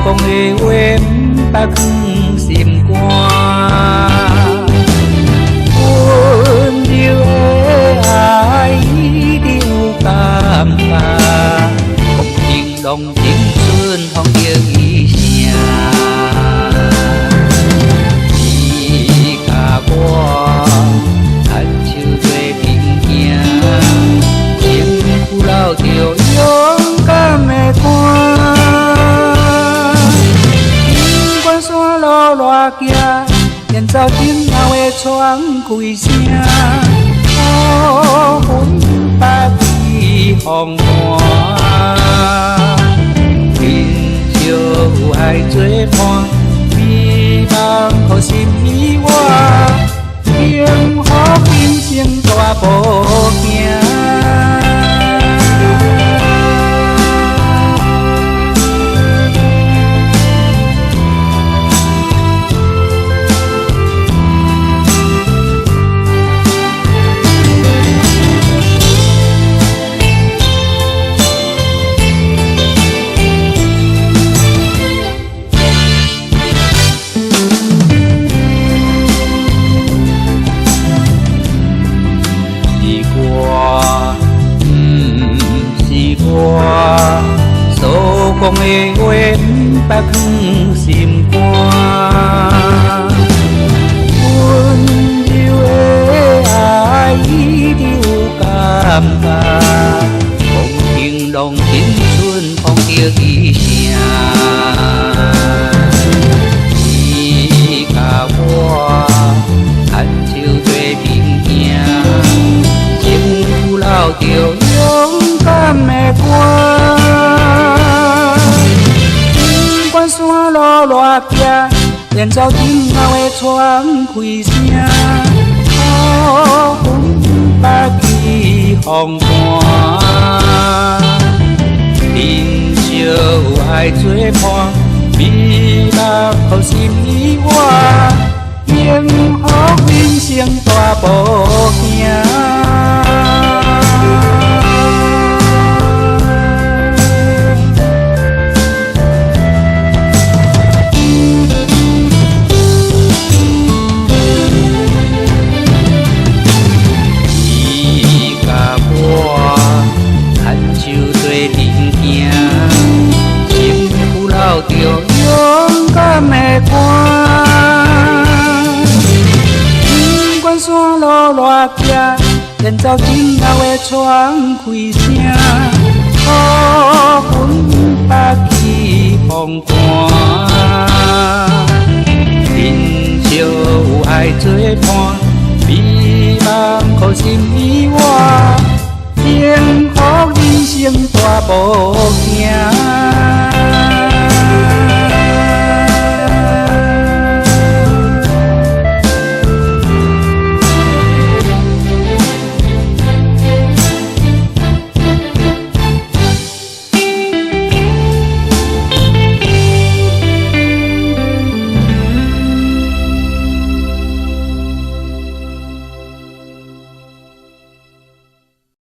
讲的话不肯心肝。温柔的爱一定有感觉，风景浪青春风叫伊声。你甲我牵手做并行，幸福留着勇敢的肝。不管山路偌行，连走顶头的窗开声，雨云北去风寒。人少有爱作伴，美梦互心意我，幸福人生大步行。所讲的话不肯心肝，温柔的爱一定有感觉，风平浪青春风叫伊声。你甲我牵手做并行，幸福留着勇敢的肝。不管山路偌行，连走顶头的窗开声，雨云北去风寒。人少有爱作伴，美梦互心意我，幸福人生大步行。着勇敢的肝，不管山路偌行，连走顶头的窗开声，雨云北去风寒。人少有爱作伴，美梦互心意我，幸福人生大步行。